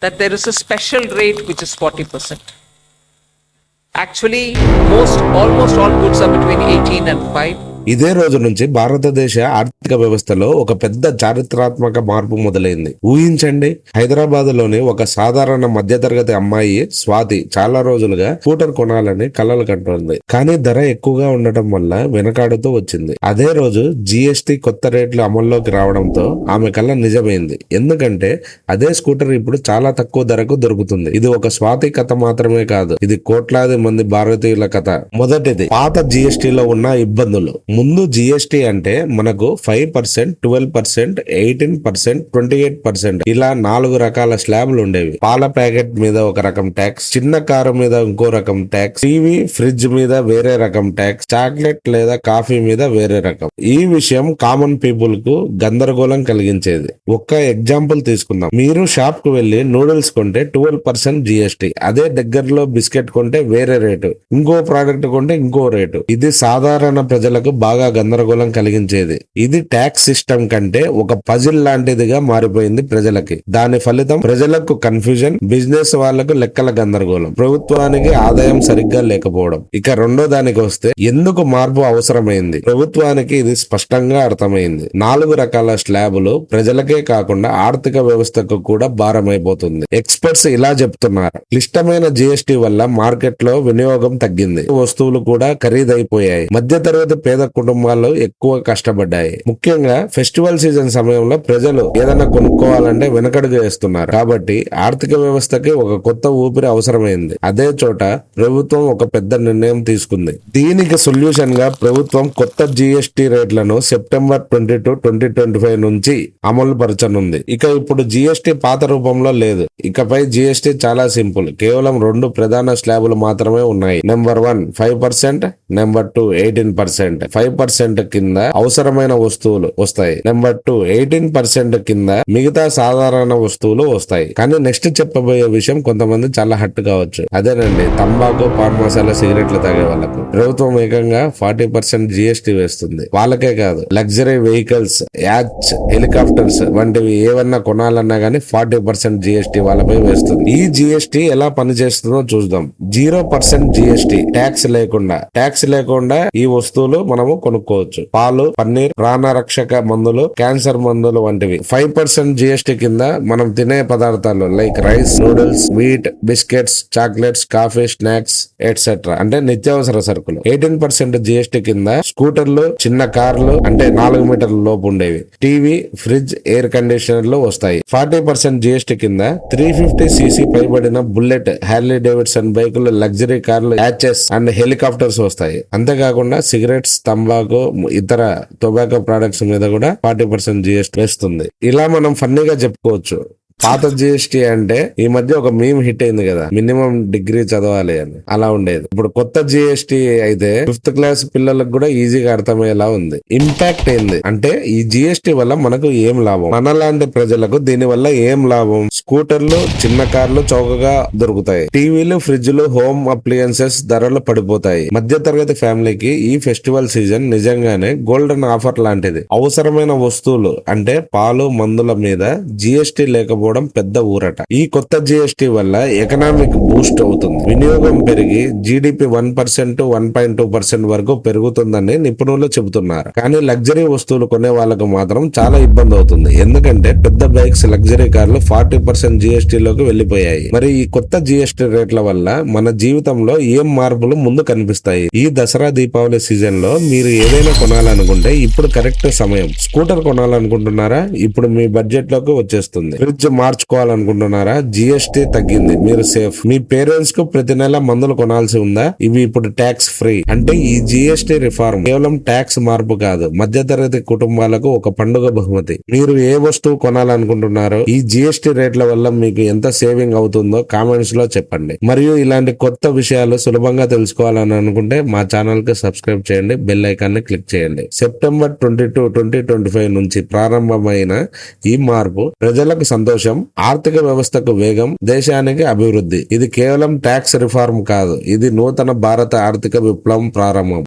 that there is a special rate which is 40%. Actually, almost all goods are between 18 and 5. ఇదే రోజు నుంచి భారతదేశ ఆర్థిక వ్యవస్థలో ఒక పెద్ద చారిత్రాత్మక మార్పు మొదలైంది. ఊహించండి, హైదరాబాద్ లోని ఒక సాధారణ మధ్యతరగతి అమ్మాయి స్వాతి చాలా రోజులుగా స్కూటర్ కొనాలని కలలు కంటోంది. కానీ ధర ఎక్కువగా ఉండటం వల్ల వెనకాడుతూ వచ్చింది. అదే రోజు జీఎస్టీ కొత్త రేట్లు అమల్లోకి రావడంతో ఆమె కల నిజమైంది. ఎందుకంటే అదే స్కూటర్ ఇప్పుడు చాలా తక్కువ ధరకు దొరుకుతుంది. ఇది ఒక స్వాతి కథ మాత్రమే కాదు, ఇది కోట్లాది మంది భారతీయుల కథ. మొదటిది, పాత జీఎస్టీలో ఉన్న ఇబ్బందులు. ముందు జిఎస్టి అంటే మనకు 5%, 12%, 18%, 28% ఇలా 4 రకాల స్లాబ్లు ఉండేవి. పాల ప్యాకెట్ మీద ఒక రకం ట్యాక్స్, చిన్న కారు మీద ఇంకో రకం ట్యాక్స్, టీవీ ఫ్రిడ్జ్ మీద వేరే రకం ట్యాక్స్, చాక్లెట్ లేదా కాఫీ మీద వేరే రకం. ఈ విషయం కామన్ పీపుల్ కు గందరగోళం కలిగించేది. ఒక్క ఎగ్జాంపుల్ తీసుకుందాం. మీరు షాప్ కు వెళ్లి నూడిల్స్ కొంటే 12% జిఎస్టి, అదే దగ్గరలో బిస్కెట్ కొంటే వేరే రేటు, ఇంకో ప్రోడక్ట్ కొంటే ఇంకో రేటు. ఇది సాధారణ ప్రజలకు బాగా గందరగోళం కలిగించేది. ఇది ట్యాక్స్ సిస్టమ్ కంటే ఒక పజిల్ లాంటిదిగా మారిపోయింది ప్రజలకి. దాని ఫలితం ప్రజలకు కన్ఫ్యూజన్, బిజినెస్ వాళ్లకు లెక్కల గందరగోళం, ప్రభుత్వానికి ఆదాయం సరిగ్గా లేకపోవడం. ఇక రెండో దానికి వస్తే, ఎందుకు మార్పు అవసరమైంది? ప్రభుత్వానికి ఇది స్పష్టంగా అర్థమైంది. 4 రకాల స్లాబులు ప్రజలకే కాకుండా ఆర్థిక వ్యవస్థకు కూడా భారమైపోతుంది. ఎక్స్పర్ట్స్ ఇలా చెప్తున్నారు. క్లిష్టమైన జిఎస్టి వల్ల మార్కెట్ లో వినియోగం తగ్గింది, వస్తువులు కూడా ఖరీదైపోయాయి, మధ్యతరగతి పేద కుటుంబాలు ఎక్కువ కష్టపడ్డాయి. ముఖ్యంగా ఫెస్టివల్ సీజన్ సమయంలో ప్రజలు ఏదైనా కొనుక్కోవాలంటే వెనకడుగు వేస్తున్నారు. కాబట్టి ఆర్థిక వ్యవస్థకి ఒక కొత్త ఊపిరి అవసరమైంది. అదే చోట ప్రభుత్వం ఒక పెద్ద నిర్ణయం తీసుకుంది. దీనికి సొల్యూషన్ గా ప్రభుత్వం కొత్త జిఎస్టి రేట్లను సెప్టెంబర్ 22, 2025 నుంచి అమలు పరచనుంది. ఇక ఇప్పుడు జిఎస్టి పాత రూపంలో లేదు. ఇకపై జిఎస్టి చాలా సింపుల్. కేవలం 2 ప్రధాన స్లాబులు మాత్రమే ఉన్నాయి. Number 1 5%, number 2 18%. 5% కింద అవసరమైన వస్తువులు వస్తాయి. నెంబర్ 2 18% కింద మిగతా సాధారణ వస్తువులు వస్తాయి. కానీ నెక్స్ట్ చెప్పబోయే విషయం కొంతమంది చాలా హట్ కావచ్చు. అదేనండి, తంబాకు, పాన్ మసాలా, సిగరెట్లు తాగే వాళ్ళకు ప్రభుత్వం ఏకంగా 40% జిఎస్టి వేస్తుంది. వాళ్ళకే కాదు, లగ్జరీ వెహికల్స్, యాచ్, హెలికాప్టర్స్ వంటివి ఏవన్నా కొనాలన్నా గానీ 40% జిఎస్టి వాళ్ళపై వేస్తుంది. ఈ జిఎస్టి ఎలా పనిచేస్తుందో చూద్దాం. 0% జిఎస్టి, ట్యాక్స్ లేకుండా ఈ వస్తువులు మనము కొనుక్కోవచ్చు. పాలు, పన్నీర్, ప్రాణరక్షక మందులు, క్యాన్సర్ మందులు వంటివి. 5% జిఎస్టి కింద మనం తినే పదార్థాలు like rice, noodles, wheat, biscuits, chocolates, coffee, snacks etcetera అంటే నిత్యావసర సరుకులు. 18% జిఎస్టి కింద స్కూటర్లు, చిన్న కార్లు అంటే 4 మీటర్ల లోపు ఉండేవి, టీవీ, ఫ్రిడ్జ్, ఎయిర్ కండిషనర్లు వస్తాయి. 40% జిఎస్టి కింద 350cc పైబడిన బుల్లెట్, హార్లీ డేవిడ్సన్ బైకులు, లగ్జరీ కార్లు, యాచెస్ అండ్ హెలికాప్టర్స్ వస్తాయి. అంతేకాకుండా సిగరెట్స్, తంబాకు, ఇతర టొబాకో ప్రొడక్ట్స్ మీద కూడా 40% జిఎస్టీ వేస్తుంది. ఇలా మనం ఫన్నీగా చెప్పుకోవచ్చు. పాత జిఎస్టీ అంటే ఈ మధ్య ఒక మీమ్ హిట్ అయింది కదా, మినిమం డిగ్రీ చదవాలి అని, అలా ఉండేది. ఇప్పుడు కొత్త జిఎస్టీ అయితే 5th క్లాస్ పిల్లలకు కూడా ఈజీగా అర్థమయ్యేలా ఉంది. ఇంపాక్ట్ ఏంది అంటే, ఈ జిఎస్టీ వల్ల మనకు ఏం లాభం, మనలాంటి ప్రజలకు దీని వల్ల ఏం లాభం? స్కూటర్లు, చిన్న కార్లు చౌకగా దొరుకుతాయి, టీవీలు, ఫ్రిడ్జ్లు, హోమ్ అప్లయన్సెస్ ధరలు పడిపోతాయి. మధ్య తరగతి ఫ్యామిలీకి ఈ ఫెస్టివల్ సీజన్ నిజంగానే గోల్డెన్ ఆఫర్ లాంటిది. అవసరమైన వస్తువులు అంటే పాలు, మందుల మీద జిఎస్టీ లేకపోతే పెద్ద ఊరట. ఈ కొత్త జిఎస్టి వల్ల ఎకనామిక్ బూస్ట్ అవుతుంది, వినియోగం పెరిగి జీడిపి 1%, 1.2% వరకు పెరుగుతుందని నిపుణులు చెబుతున్నారు. కానీ లగ్జరీ వస్తువులు కొనే వాళ్ళకు మాత్రం చాలా ఇబ్బంది అవుతుంది. ఎందుకంటే పెద్ద బైక్స్, లగ్జరీ కార్లు 40% జిఎస్టిలోకి వెళ్లిపోయాయి. మరి ఈ కొత్త జిఎస్టి రేట్ల వల్ల మన జీవితంలో ఏం మార్పులు ముందు కనిపిస్తాయి? ఈ దసరా, దీపావళి సీజన్ లో మీరు ఏదైనా కొనాలనుకుంటే ఇప్పుడు కరెక్ట్ సమయం. స్కూటర్ కొనాలనుకుంటున్నారా? ఇప్పుడు మీ బడ్జెట్ లోకి వచ్చేస్తుంది. ఫ్రిడ్జ్ మార్చుకోవాలనుకుంటున్నారా? జిఎస్టి తగ్గింది, మీరు సేఫ్. మీ పేరెంట్స్ కు ప్రతి నెల మందులు కొనాల్సి ఉందా? ఇవి ఇప్పుడు ట్యాక్స్ ఫ్రీ. అంటే ఈ జిఎస్టి రిఫార్మ్ కేవలం ట్యాక్స్ మార్పు కాదు, మధ్యతరగతి కుటుంబాలకు ఒక పండుగ బహుమతి. మీరు ఏ వస్తువు కొనాలనుకుంటున్నారో ఈ జిఎస్టి రేట్ల వల్ల మీకు ఎంత సేవింగ్ అవుతుందో కామెంట్స్ లో చెప్పండి. మరియు ఇలాంటి కొత్త విషయాలు సులభంగా తెలుసుకోవాలని అనుకుంటే మా ఛానల్ కి సబ్స్క్రైబ్ చేయండి, బెల్ ఐకాన్ ని క్లిక్ చేయండి. సెప్టెంబర్ 22, 2025 నుంచి ప్రారంభమైన ఈ మార్పు ప్రజలకు సంతోషం, ఆర్థిక వ్యవస్థకు వేగం, దేశానికి అభివృద్ధి. ఇది కేవలం ట్యాక్స్ రిఫార్మ్ కాదు, ఇది నూతన భారత ఆర్థిక విప్లవం ప్రారంభం.